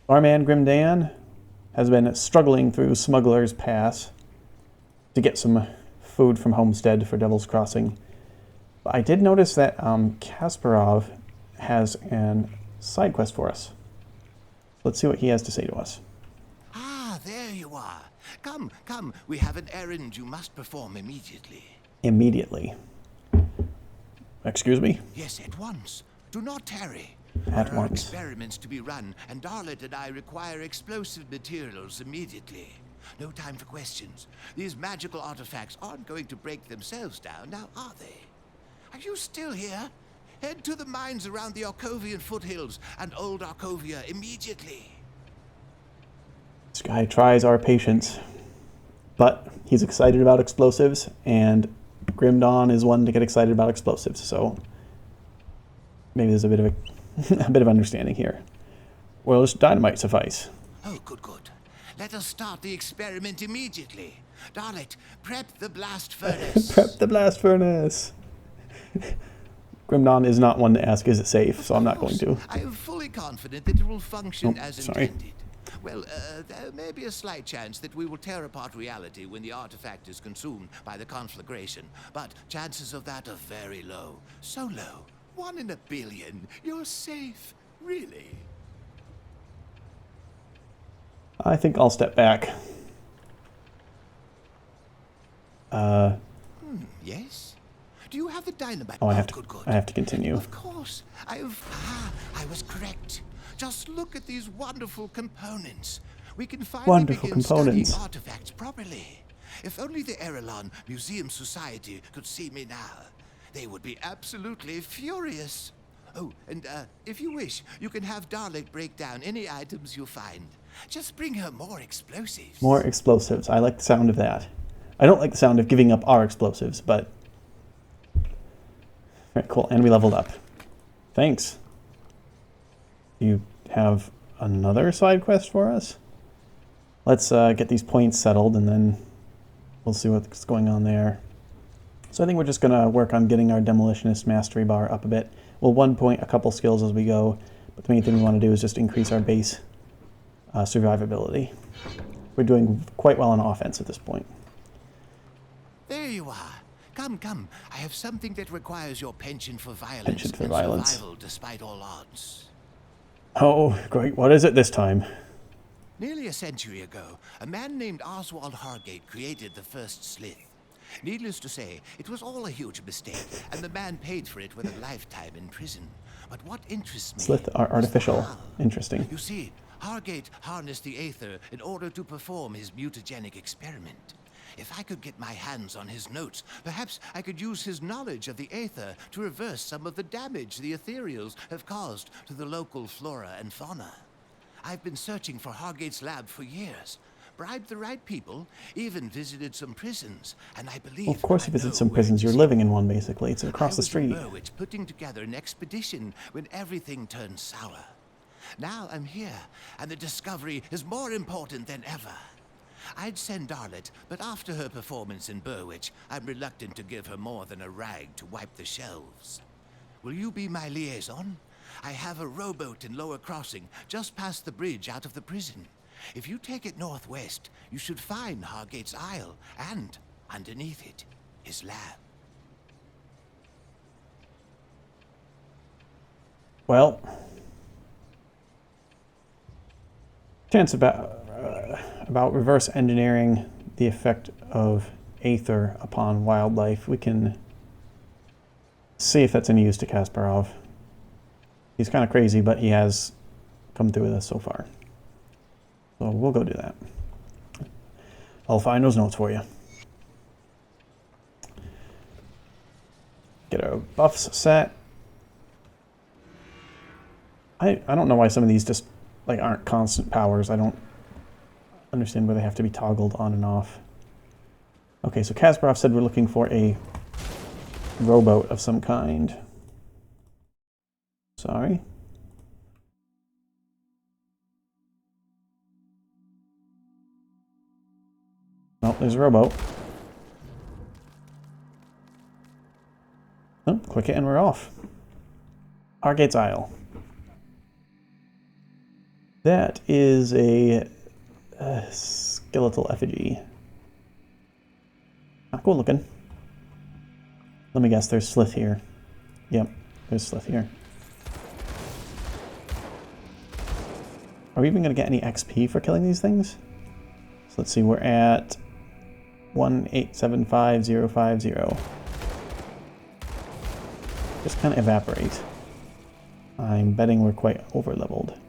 Our man Grimdan has been struggling through Smuggler's Pass to get some food from Homestead for Devil's Crossing. But I did notice that Kasparov has an side quest for us. Let's see what he has to say to us. Ah, there you are. Come, come, we have an errand you must perform immediately. Immediately. Excuse me? Yes, at once. Do not tarry. At There are once. experiments to be run, and Darlet and I require explosive materials immediately. No time for questions. These magical artifacts aren't going to break themselves down, now are they? Are you still here? Head to the mines around the Arkovian foothills and Old Arkovia immediately. This guy tries our patience, but he's excited about explosives, and Grim Dawn is one to get excited about explosives, so maybe there's a bit of a bit of understanding here. Well, just dynamite suffice. Oh, good, good. Let us start the experiment immediately. Darlet, prep the blast furnace. Prep the blast furnace. Grim Dawn is not one to ask, is it safe, so I'm not going to. I am fully confident that it will function as sorry. intended. Well, there may be a slight chance that we will tear apart reality when the artifact is consumed by the conflagration, but chances of that are very low. So low. 1 in a billion. You're safe. Really? I think I'll step back. Yes? Do you have the dynamite? Oh, I have to. Good, good. I have to continue. Of course. I was correct. Just look at these wonderful components. We can finally Wonderful begin components. studying artifacts properly. If only the Erelon Museum Society could see me now, they would be absolutely furious. Oh, and if you wish, you can have Darlet break down any items you find. Just bring her more explosives. More explosives. I like the sound of that. I don't like the sound of giving up our explosives, but... Alright, cool. And we leveled up. Thanks. You have another side quest for us? Let's get these points settled, and then we'll see what's going on there. So I think we're just going to work on getting our Demolitionist Mastery Bar up a bit. We'll 1 point a couple skills as we go, but the main thing we want to do is just increase our base survivability. We're doing quite well on offense at this point. There you are. Come, come. I have something that requires your penchant for violence Penchant for and violence. survival despite all odds. Oh, great. What is it this time? Nearly a century ago, a man named Oswald Hargate created the first slith. Needless to say, it was all a huge mistake, and the man paid for it with a lifetime in prison. But what interests me... Slith are artificial. was the how. Interesting. You see, Hargate harnessed the Aether in order to perform his mutagenic experiment. If I could get my hands on his notes, perhaps I could use his knowledge of the Aether to reverse some of the damage the Ethereals have caused to the local flora and fauna. I've been searching for Hargate's lab for years, bribed the right people, even visited some prisons, and I believe... Well, of course you I visit know some where prisons. it You're is. living in one, basically. It's across I the was in street. Berwick putting together an expedition when everything turned sour. Now I'm here, and the discovery is more important than ever. I'd send Darlet, but after her performance in Berwick, I'm reluctant to give her more than a rag to wipe the shelves. Will you be my liaison? I have a rowboat in Lower Crossing, just past the bridge out of the prison. If you take it northwest, you should find Hargate's Isle, and, underneath it, his lab. Well, chance about reverse engineering the effect of Aether upon wildlife. We can see if that's any use to Kasparov. He's kind of crazy, but he has come through with us so far. So we'll go do that. I'll find those notes for you. Get our buffs set. I don't know why some of these just like aren't constant powers. I don't understand why they have to be toggled on and off. Okay, so Kasparov said we're looking for a rowboat of some kind. Sorry. Oh, there's a rowboat. Oh, click it and we're off. Hargate's Isle. That is a skeletal effigy. Not cool looking. Let me guess, there's Slith here. Yep, there's Slith here. Are we even going to get any XP for killing these things? So let's see, we're at 1875050. Just kind of evaporate. I'm betting we're quite over-leveled.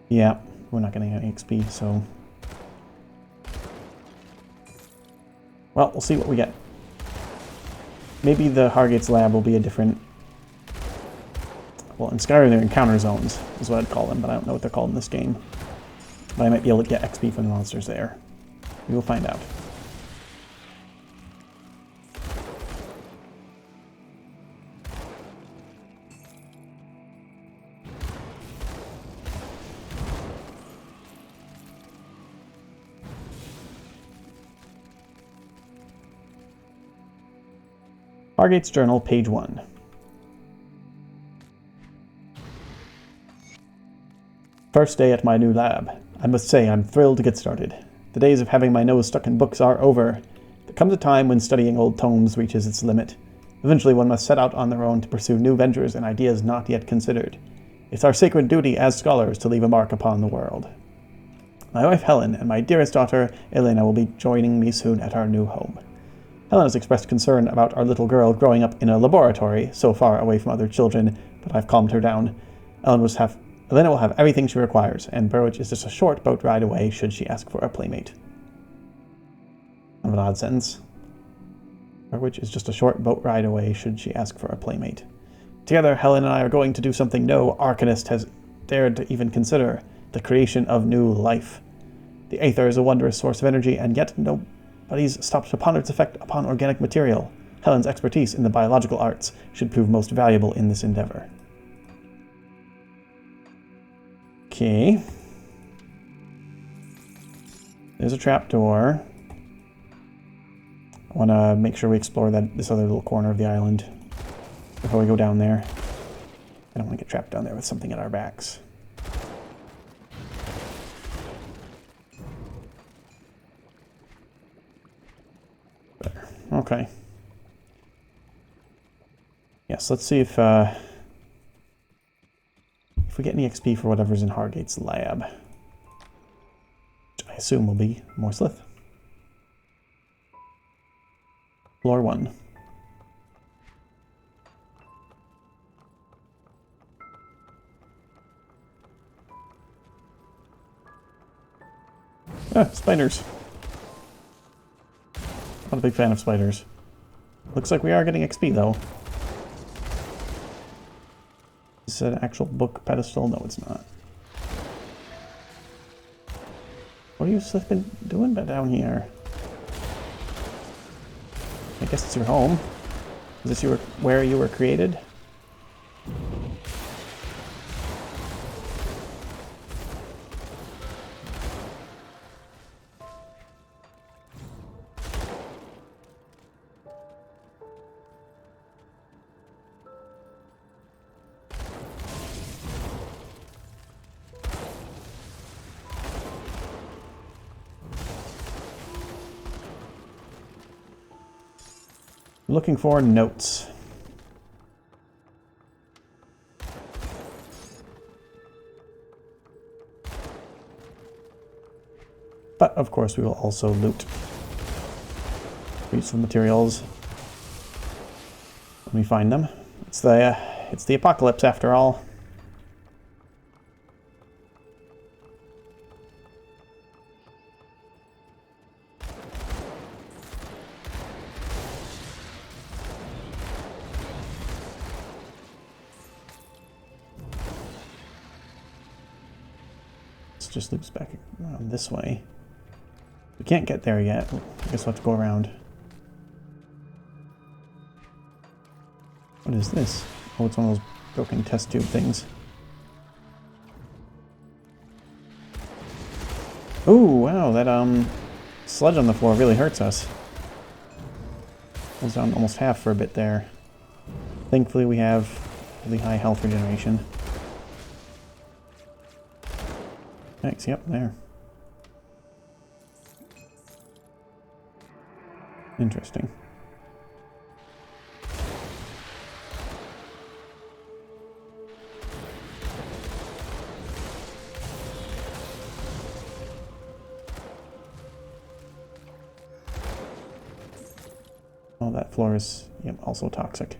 Yeah, we're not getting any XP, so... Well, we'll see what we get. Maybe the Hargate's lab will be a different... Well, in Skyrim they're encounter zones, is what I'd call them, but I don't know what they're called in this game. But I might be able to get XP from the monsters there. We will find out. Hargate's Journal, page 1. First day at my new lab. I must say I'm thrilled to get started. The days of having my nose stuck in books are over. There comes a time when studying old tomes reaches its limit. Eventually one must set out on their own to pursue new ventures and ideas not yet considered. It's our sacred duty as scholars to leave a mark upon the world. My wife Helen and my dearest daughter Elena will be joining me soon at our new home. Helen has expressed concern about our little girl growing up in a laboratory so far away from other children, but I've calmed her down. Elena will have everything she requires, and Burwich is just a short boat ride away should she ask for a playmate. Kind of an odd sentence. Burwich is just a short boat ride away should she ask for a playmate. Together, Helen and I are going to do something no Arcanist has dared to even consider, the creation of new life. The Aether is a wondrous source of energy, and yet nobody's stopped to ponder its effect upon organic material. Helen's expertise in the biological arts should prove most valuable in this endeavor. Okay. There's a trapdoor. I want to make sure we explore this other little corner of the island before we go down there. I don't want to get trapped down there with something at our backs. There. Okay. Yes, let's see if we get any XP for whatever's in Hargate's lab. Which I assume will be more Slith. Floor 1. Ah, spiders. Not a big fan of spiders. Looks like we are getting XP though. Is it an actual book pedestal? No, it's not. What have you Slith been doing down here? I guess it's your home. Is this where you were created? Looking for notes. But of course we will also loot useful materials when we find them. It's the apocalypse after all. Just loops back around this way. We can't get there yet. I guess we'll have to go around. What is this? Oh, it's one of those broken test tube things. Ooh, wow, that sludge on the floor really hurts us. Goes down almost half for a bit there. Thankfully we have really high health regeneration. Thanks, yep, there. Interesting. Oh, that floor is, yep, also toxic.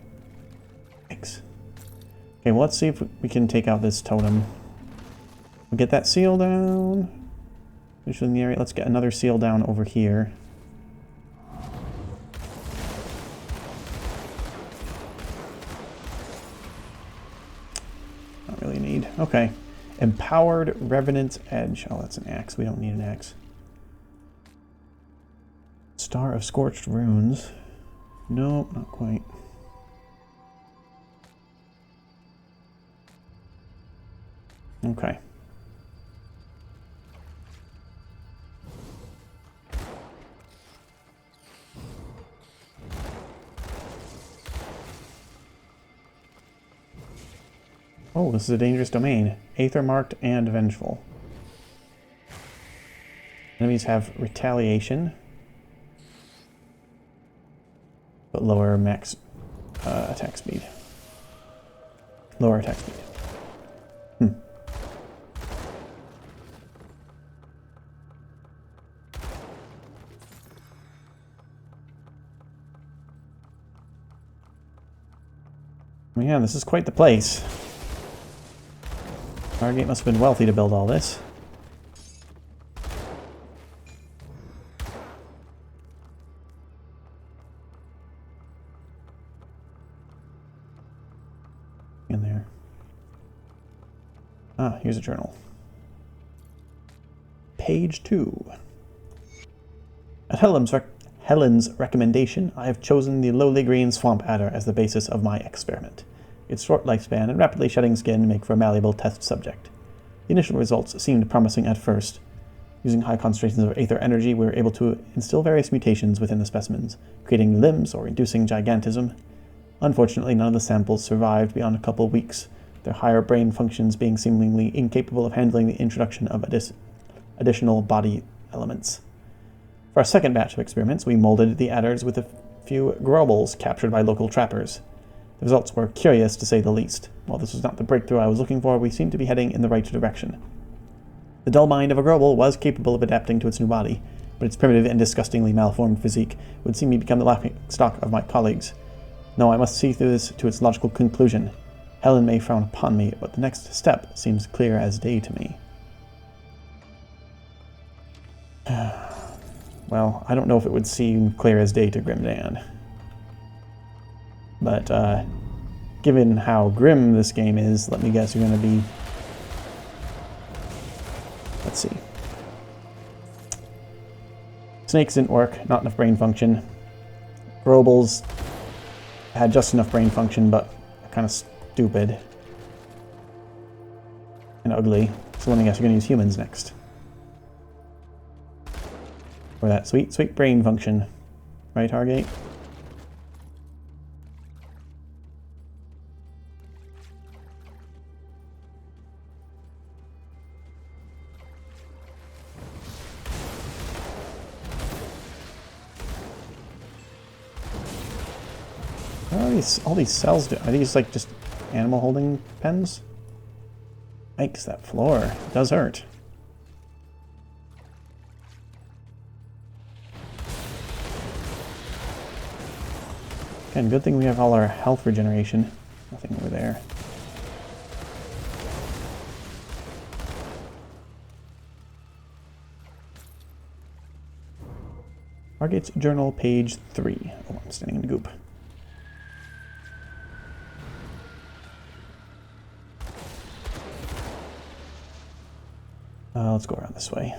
Thanks. Okay, well, let's see if we can take out this totem. We'll get that seal down. Usually in the area. Let's get another seal down over here. Not really need. Okay. Empowered Revenant's Edge. Oh, that's an axe. We don't need an axe. Star of Scorched Runes. Nope, not quite. Okay. Oh, this is a dangerous domain. Aether marked and vengeful. Enemies have retaliation, but lower max attack speed. Lower attack speed. Yeah, this is quite the place. Stargate must have been wealthy to build all this. In there. Ah, here's a journal. Page 2. At Helen's recommendation, I have chosen the lowly green swamp adder as the basis of my experiment. Its short lifespan and rapidly shedding skin make for a malleable test subject. The initial results seemed promising at first. Using high concentrations of aether energy, we were able to instill various mutations within the specimens, creating limbs or inducing gigantism. Unfortunately, none of the samples survived beyond a couple weeks, their higher brain functions being seemingly incapable of handling the introduction of additional body elements. For our second batch of experiments, we molded the adders with a few grobles captured by local trappers. The results were curious, to say the least. While this was not the breakthrough I was looking for, we seemed to be heading in the right direction. The dull mind of a groble was capable of adapting to its new body, but its primitive and disgustingly malformed physique would see me become the laughingstock of my colleagues. No, I must see through this to its logical conclusion. Helen may frown upon me, but the next step seems clear as day to me. Well, I don't know if it would seem clear as day to Grimdan. But, given how grim this game is, let me guess you're going to be... Let's see. Snakes didn't work, not enough brain function. Grobles had just enough brain function, but kind of stupid. And ugly. So let me guess you're going to use humans next. For that sweet, sweet brain function. Right, Hargate? All these cells do? Are these like just animal holding pens? Yikes, that floor. It does hurt. Again, good thing we have all our health regeneration. Nothing over there. Target's Journal, page 3. Oh, I'm standing in the goop. Let's go around this way.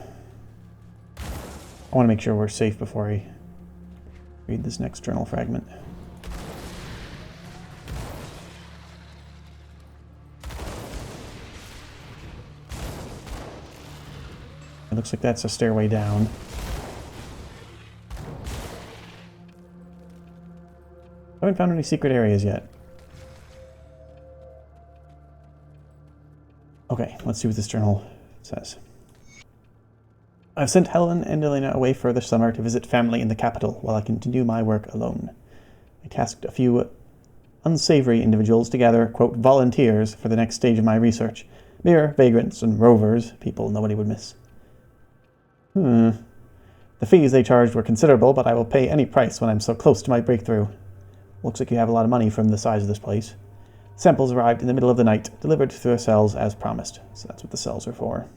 I want to make sure we're safe before I read this next journal fragment. It looks like that's a stairway down. I haven't found any secret areas yet. Okay, let's see what this journal says. I've sent Helen and Elena away for the summer to visit family in the capital while I continue my work alone. I tasked a few unsavory individuals to gather, quote, volunteers for the next stage of my research. Mere vagrants and rovers, people nobody would miss. The fees they charged were considerable, but I will pay any price when I'm so close to my breakthrough. Looks like you have a lot of money from the size of this place. Samples arrived in the middle of the night, delivered to the cells as promised. So that's what the cells are for.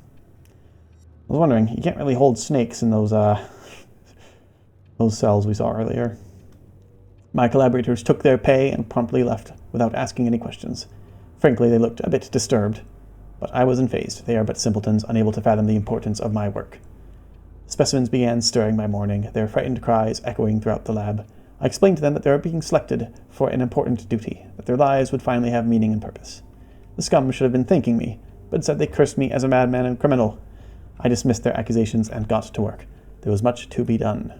I was wondering, you can't really hold snakes in those cells we saw earlier. My collaborators took their pay and promptly left without asking any questions. Frankly, they looked a bit disturbed, but I was unfazed. They are but simpletons, unable to fathom the importance of my work. Specimens began stirring by morning, their frightened cries echoing throughout the lab. I explained to them that they were being selected for an important duty, that their lives would finally have meaning and purpose. The scum should have been thanking me, but instead they cursed me as a madman and criminal. I dismissed their accusations and got to work. There was much to be done.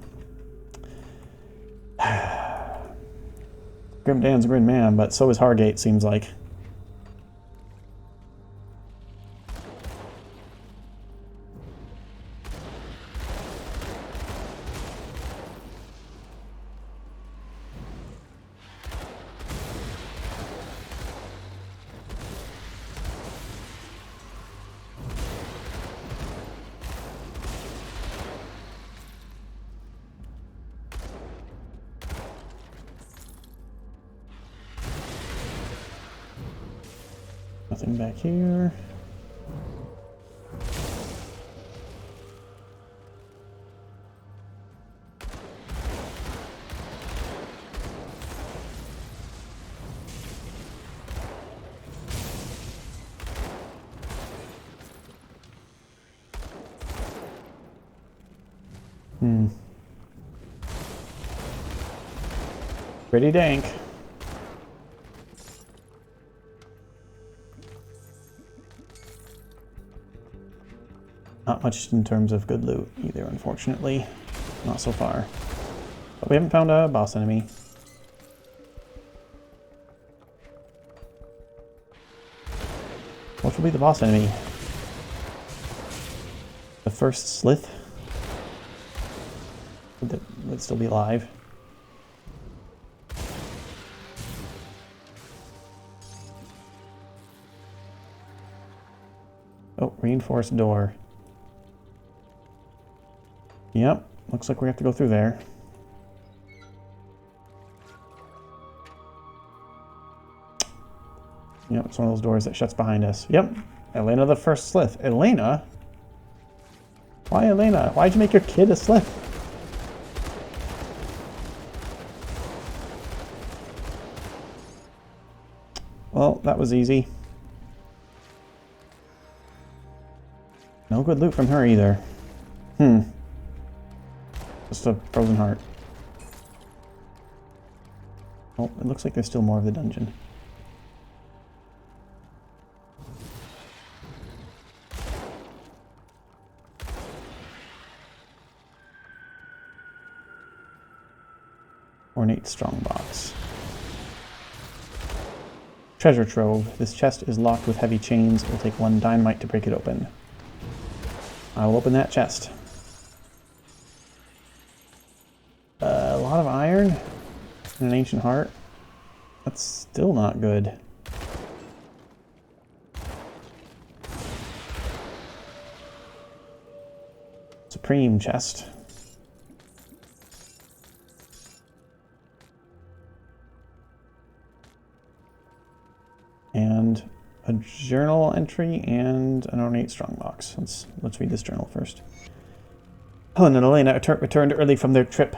Grim Dan's a grim man, but so is Hargate, seems like. Nothing back here. Pretty dank. Not much in terms of good loot either, unfortunately. Not so far. But we haven't found a boss enemy. What will be the boss enemy? The first Slith? Would it still be alive? Oh, reinforced door. Yep, looks like we have to go through there. Yep, it's one of those doors that shuts behind us. Yep, Elena the first Slith. Elena? Why Elena? Why'd you make your kid a Slith? Well, that was easy. No good loot from her either. Just a frozen heart. Oh, it looks like there's still more of the dungeon. Ornate strongbox. Treasure trove. This chest is locked with heavy chains. It will take 1 dynamite to break it open. I will open that chest. A lot of iron and an ancient heart. That's still not good. Supreme chest. And a journal entry and an ornate strongbox. Let's read this journal first. Helen and Elena returned early from their trip.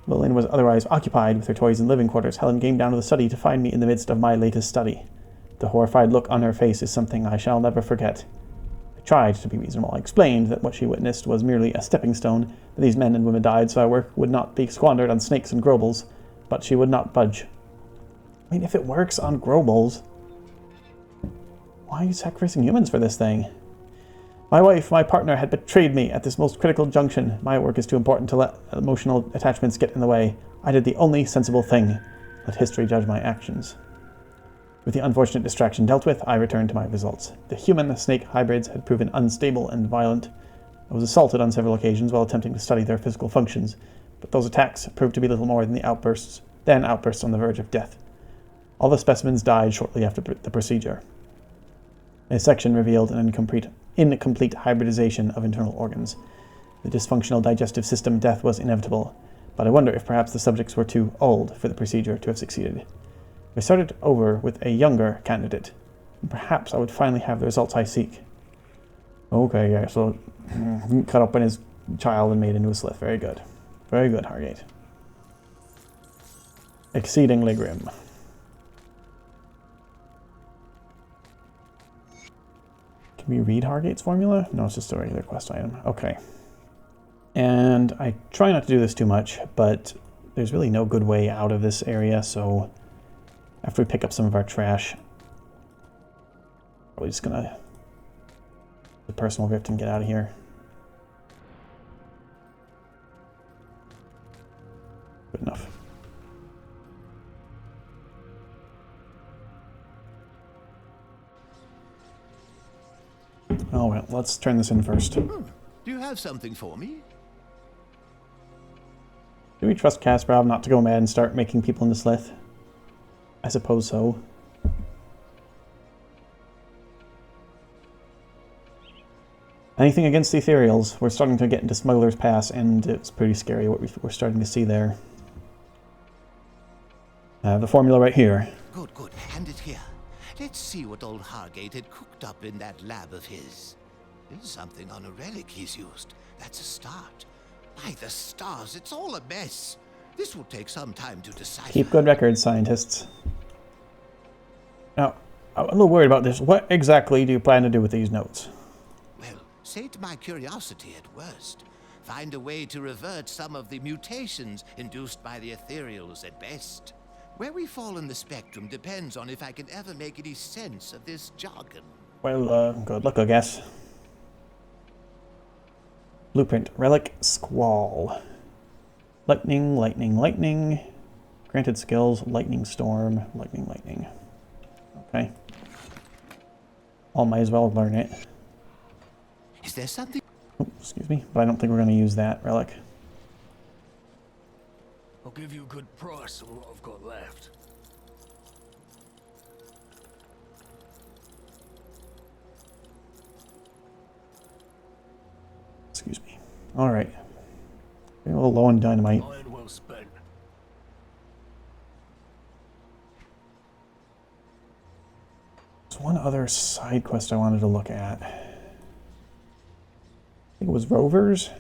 Elena was otherwise occupied with her toys and living quarters. Helen came down to the study to find me in the midst of my latest study. The horrified look on her face is something I shall never forget. I tried to be reasonable. I explained that what she witnessed was merely a stepping stone, that these men and women died so our work would not be squandered on snakes and grobles, but she would not budge. I mean, if it works on grobles, why are you sacrificing humans for this thing? My wife, my partner, had betrayed me at this most critical junction. My work is too important to let emotional attachments get in the way. I did the only sensible thing. Let history judge my actions. With the unfortunate distraction dealt with, I returned to my results. The human-snake hybrids had proven unstable and violent. I was assaulted on several occasions while attempting to study their physical functions, but those attacks proved to be little more than outbursts on the verge of death. All the specimens died shortly after the procedure. A section revealed an incomplete hybridization of internal organs. The dysfunctional digestive system death was inevitable, but I wonder if perhaps the subjects were too old for the procedure to have succeeded. I started over with a younger candidate, and perhaps I would finally have the results I seek. Okay, yeah, so cut open his child and made into a slith. Very good. Very good, Hargate. Exceedingly grim. Can we read Hargate's formula? No, it's just a regular quest item. Okay. And I try not to do this too much, but there's really no good way out of this area, so after we pick up some of our trash, probably just gonna the personal rift and get out of here. Good enough. Oh well, let's turn this in first. Do you have something for me? Do we trust Kasparov not to go mad and start making people into Slith? I suppose so. Anything against the Ethereals? We're starting to get into Smuggler's Pass, and it's pretty scary what we're starting to see there. I have the formula right here. Good, good. Hand it here. Let's see what old Hargate had cooked up in that lab of his. There's something on a relic he's used. That's a start. By the stars, it's all a mess. This will take some time to decipher. Keep good records, scientists. Now, I'm a little worried about this. What exactly do you plan to do with these notes? Well, sate my curiosity at worst. Find a way to revert some of the mutations induced by the Ethereals at best. Where we fall in the spectrum depends on if I can ever make any sense of this jargon. Well, good luck, I guess. Blueprint. Relic Squall. Lightning, lightning, lightning. Granted skills. Lightning storm. Lightning, lightning. Okay. Might as well learn it. Is there something? Oh, excuse me. But I don't think we're going to use that relic. I'll give you a good price on what I've got left. Excuse me. Alright. A little low on dynamite. Iron well spent. There's one other side quest I wanted to look at. I think it was Rovers.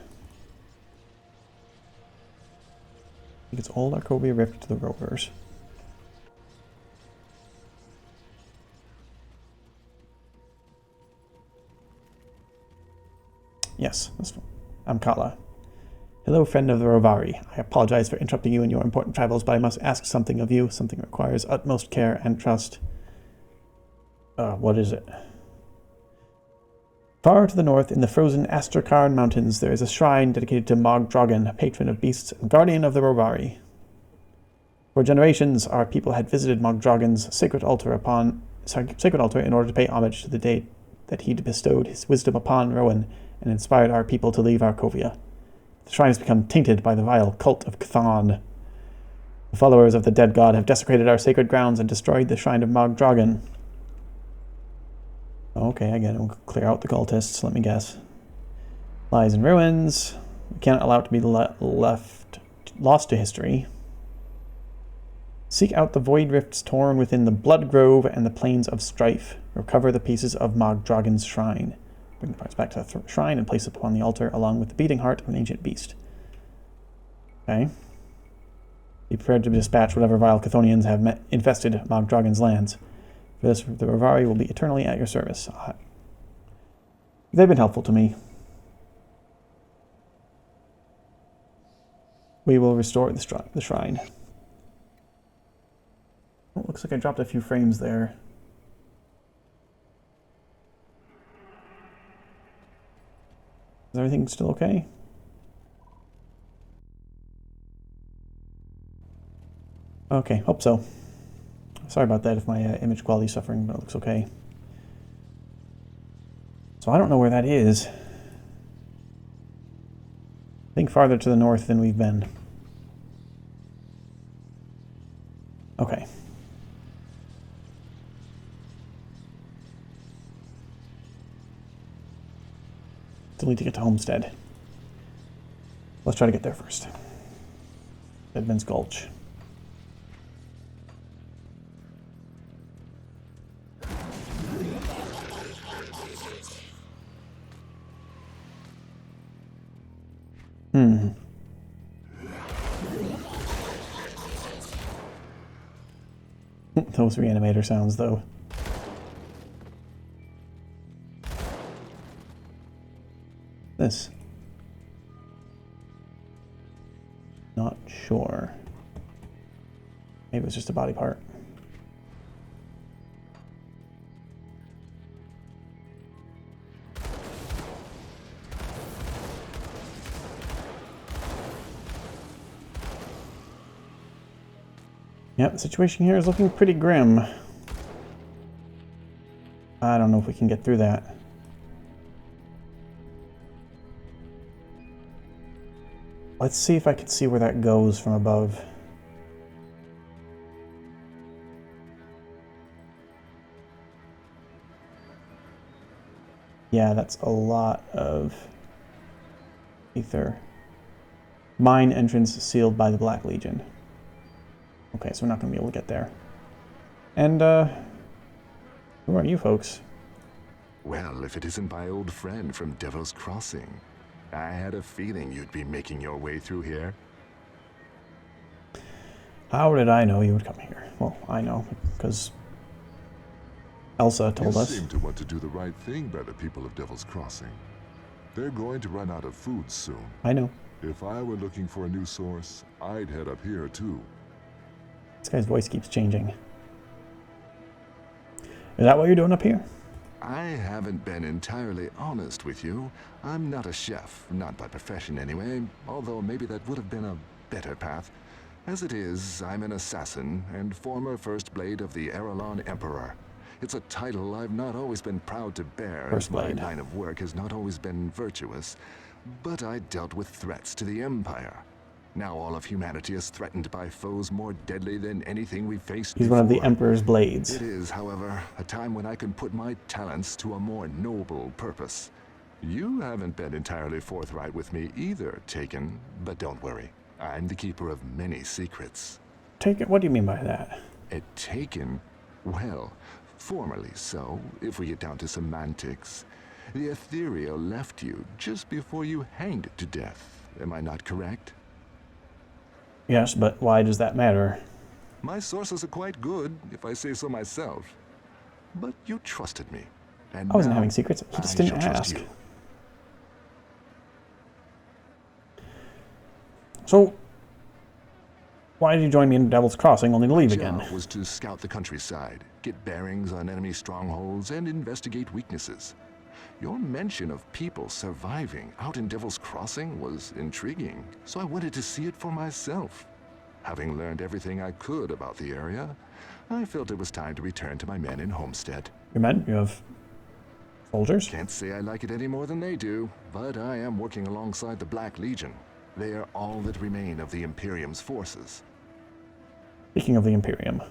I think it's Old Arcovia Rift to the Rovers. Yes, I'm Kala. Hello, friend of the Rovari. I apologize for interrupting you in your important travels, but I must ask something of you. Something requires utmost care and trust. What is it? Far to the north, in the frozen Astrakarn Mountains, there is a shrine dedicated to Mog Drogon, patron of beasts and guardian of the Rovari. For generations, our people had visited Mog Drogon's sacred altar in order to pay homage to the day that he bestowed his wisdom upon Rowan and inspired our people to leave Arcovia. The shrine has become tainted by the vile cult of Cthon. The followers of the dead god have desecrated our sacred grounds and destroyed the shrine of Mog Drogon. Okay, I get it. We'll clear out the cultists, let me guess. Lies in ruins. We can't allow it to be lost to history. Seek out the void rifts torn within the Blood Grove and the Plains of Strife. Recover the pieces of Mog Drogon's shrine. Bring the parts back to the shrine and place it upon the altar along with the beating heart of an ancient beast. Okay. Be prepared to dispatch whatever vile Chthonians have infested Mog Drogon's lands. For this, the Rovari will be eternally at your service. They've been helpful to me. We will restore the shrine. Oh, looks like I dropped a few frames there. Is everything still okay? Okay, hope so. Sorry about that if my image quality is suffering, but it looks okay. So I don't know where that is. think farther to the north than we've been. Okay. Still need to get to Homestead. Let's try to get there first. Edmonds Gulch. Those reanimator sounds, though. This. Not sure. Maybe it was just a body part. Yep, the situation here is looking pretty grim. I don't know if we can get through that. Let's see if I can see where that goes from above. Yeah, that's a lot of ether. Mine entrance sealed by the Black Legion. Okay, so we're not going to be able to get there. And, who are you folks? Well, if it isn't my old friend from Devil's Crossing. I had a feeling you'd be making your way through here. How did I know you would come here? Well, I know, because Elsa told us. You seem to want to do the right thing by the people of Devil's Crossing. They're going to run out of food soon. I know. If I were looking for a new source, I'd head up here too. This guy's voice keeps changing. Is that what you're doing up here? I haven't been entirely honest with you. I'm not a chef, not by profession anyway, although maybe that would have been a better path. As it is, I'm an assassin and former First Blade of the Erelon Emperor. It's a title I've not always been proud to bear, First as my Blade. line of work has not always been virtuous, but I dealt with threats to the Empire. Now all of humanity is threatened by foes more deadly than anything we've faced He's before. one of the Emperor's blades. It is, however, a time when I can put my talents to a more noble purpose. You haven't been entirely forthright with me either, Taken, but don't worry. I'm the keeper of many secrets. Take it. What do you mean by that? Taken? Well, formerly so, if we get down to semantics. The Ethereal left you just before you hanged to death. Am I not correct? Yes, but why does that matter? My sources are quite good, if I say so myself. But you trusted me. And I wasn't now having secrets. He just I didn't shall trust ask. you. So, why did you join me in Devil's Crossing only to leave again? My job was to scout the countryside, get bearings on enemy strongholds, and investigate weaknesses. Your mention of people surviving out in Devil's Crossing was intriguing, so I wanted to see it for myself. Having learned everything I could about the area, I felt it was time to return to my men in Homestead. Your men? You have soldiers? Can't say I like it any more than they do, but I am working alongside the Black Legion. They are all that remain of the Imperium's forces. Speaking of the Imperium.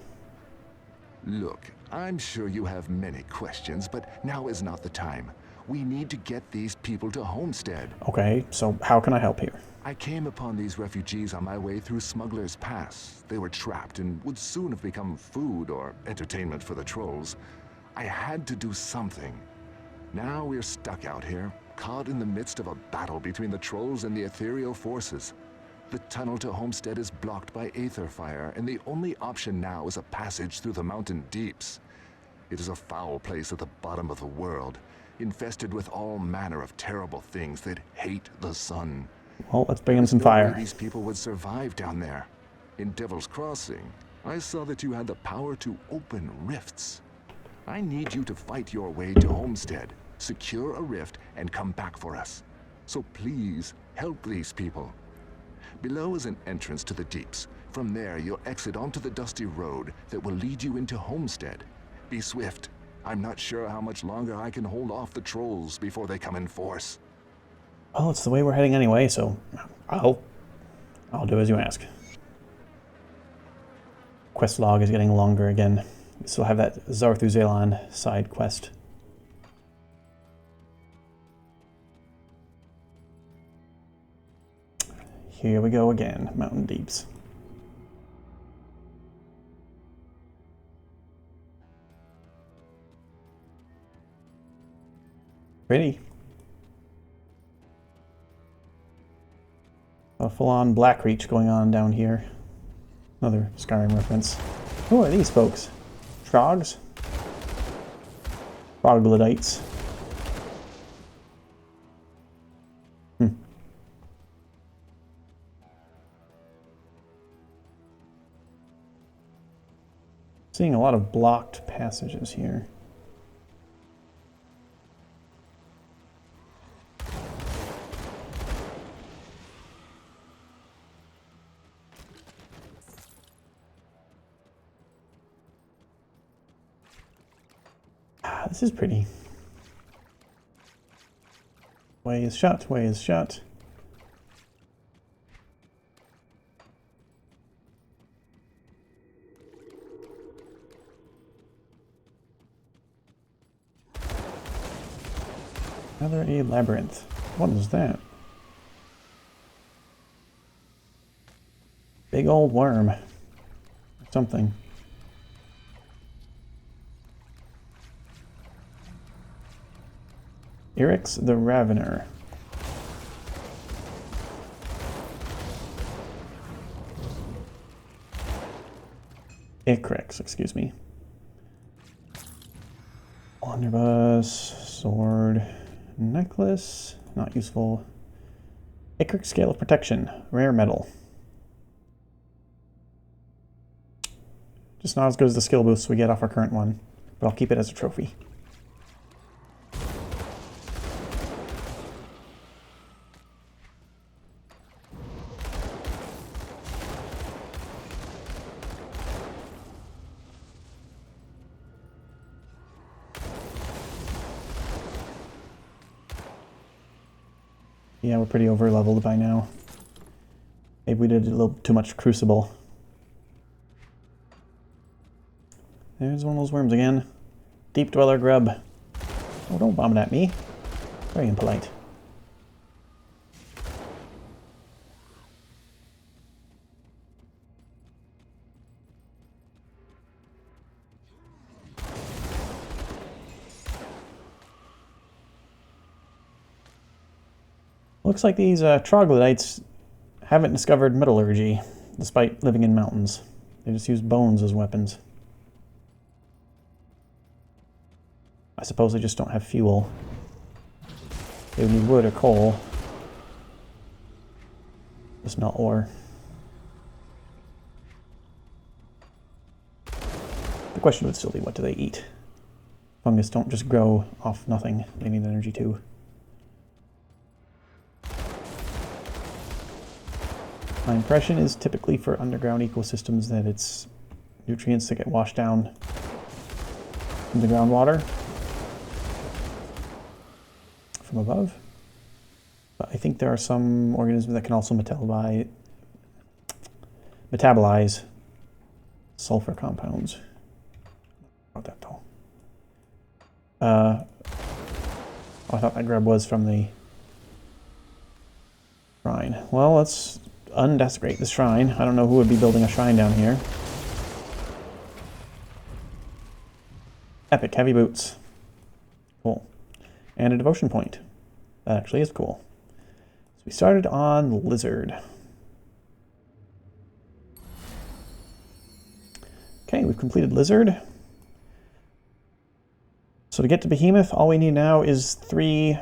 Look, I'm sure you have many questions, but now is not the time. We need to get these people to Homestead. Okay, so how can I help here? I came upon these refugees on my way through Smuggler's Pass. They were trapped and would soon have become food or entertainment for the trolls. I had to do something. Now we're stuck out here, caught in the midst of a battle between the trolls and the ethereal forces. The tunnel to Homestead is blocked by aether fire, and the only option now is a passage through the mountain deeps. It is a foul place at the bottom of the world, infested with all manner of terrible things that hate the sun. Well, let's bring in some There's no way fire. these people would survive down there. In Devil's Crossing, I saw that you had the power to open rifts. I need you to fight your way to Homestead, secure a rift, and come back for us. So please, help these people. Below is an entrance to the deeps. From there, you'll exit onto the dusty road that will lead you into Homestead. Be swift. I'm not sure how much longer I can hold off the trolls before they come in force. Well, it's the way we're heading anyway, so I'll do as you ask. Quest log is getting longer again. We still have that Zarthuzelan side quest. Here we go again, Mountain Deeps. Pretty. A full-on Black Reach going on down here. Another Skyrim reference. Who are these folks? Trogs? Troglodytes. Seeing a lot of blocked passages here. This is pretty. Way is shut, way is shut. Another a labyrinth. What is that? Big old worm. Or something. Irix the Ravener. Icrix, excuse me. Blunderbuss, sword, necklace, not useful. Icrix Scale of Protection, rare metal. Just not as good as the skill boosts we get off our current one, but I'll keep it as a trophy. Yeah, we're pretty over-leveled by now. Maybe we did a little too much Crucible. There's one of those worms again. Deep Dweller Grub. Oh, don't bomb it at me. Very impolite. Looks like these troglodytes haven't discovered metallurgy, despite living in mountains. They just use bones as weapons. I suppose they just don't have fuel. They would need wood or coal. Just not ore. The question would still be, what do they eat? Fungus don't just grow off nothing. They need energy too. My impression is typically for underground ecosystems that it's nutrients that get washed down from the groundwater from above. But I think there are some organisms that can also metabolize sulfur compounds. About that though. I thought that grub was from the shrine. Well, let's undesecrate the shrine. I don't know who would be building a shrine down here. Epic heavy boots. Cool. And a devotion point. That actually is cool. So we started on Lizard. Okay, we've completed Lizard. So to get to Behemoth, all we need now is 3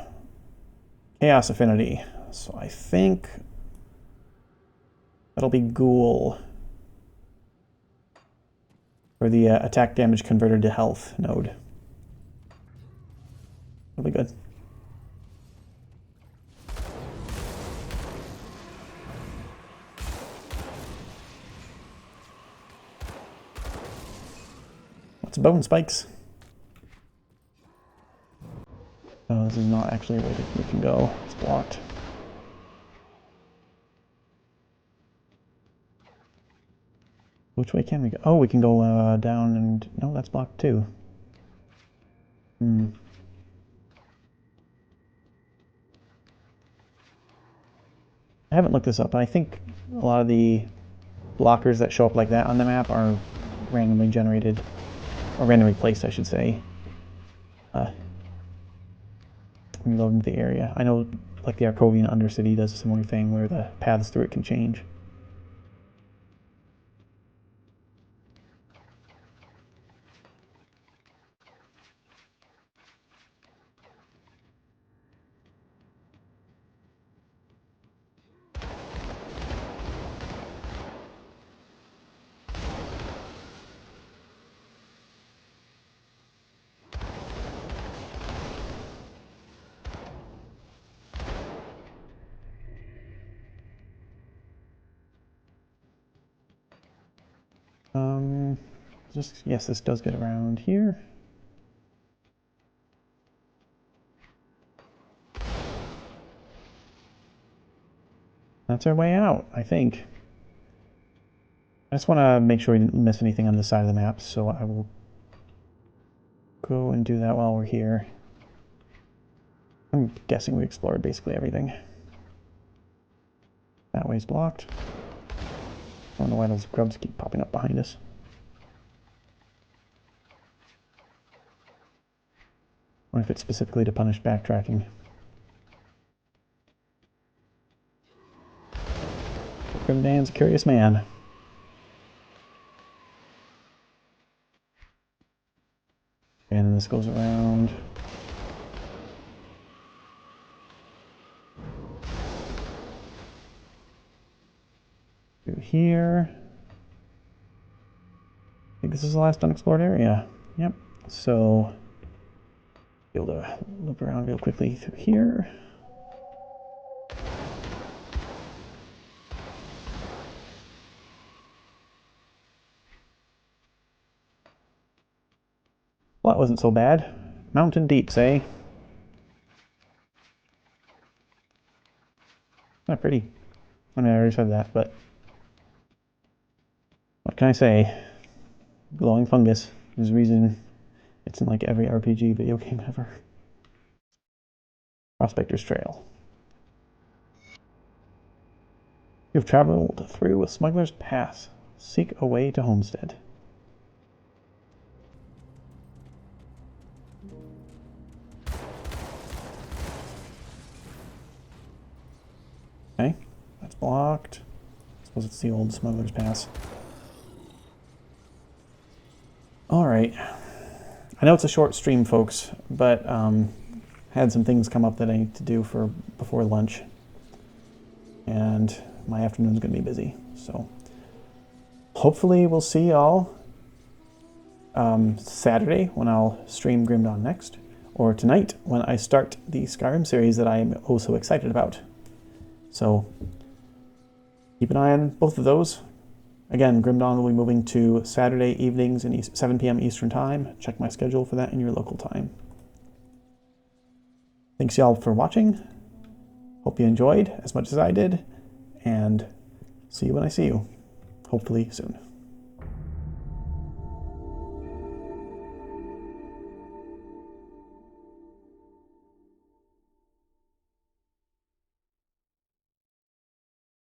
Chaos Affinity. So I think that'll be Ghoul for the attack damage converted to health node. That'll be good. What's bone spikes? Oh, this is not actually a way that we can go. It's blocked. Which way can we go? Oh, we can go down and... No, that's blocked too. Hmm. I haven't looked this up, but I think a lot of the blockers that show up like that on the map are randomly generated, or randomly placed, I should say. When you load into the area. I know, like, the Arcovian Undercity does a similar thing where the paths through it can change. Yes, this does get around here. That's our way out, I think. I just want to make sure we didn't miss anything on this side of the map, so I will go and do that while we're here. I'm guessing we explored basically everything. That way's blocked. I don't know why those grubs keep popping up behind us. Or if it's specifically to punish backtracking. Grimdan's a curious man. And then this goes around. Through here. I think this is the last unexplored area. Yep. So, be able to loop around real quickly through here. Well, that wasn't so bad. Mountain deeps, eh? Not pretty. I mean, I already said that, but what can I say? Glowing fungus. There's a reason it's in like every RPG video game ever. Prospector's Trail. You've traveled through a smuggler's pass. Seek a way to Homestead. Okay, that's blocked. I suppose it's the old smuggler's pass. Alright. I know it's a short stream, folks, but had some things come up that I need to do for before lunch. And my afternoon's going to be busy. So hopefully we'll see y'all Saturday when I'll stream Grim Dawn next. Or tonight when I start the Skyrim series that I am also excited about. So keep an eye on both of those. Again, Grim Dawn will be moving to Saturday evenings in 7 p.m. Eastern Time. Check my schedule for that in your local time. Thanks y'all for watching. Hope you enjoyed as much as I did. And see you when I see you. Hopefully soon.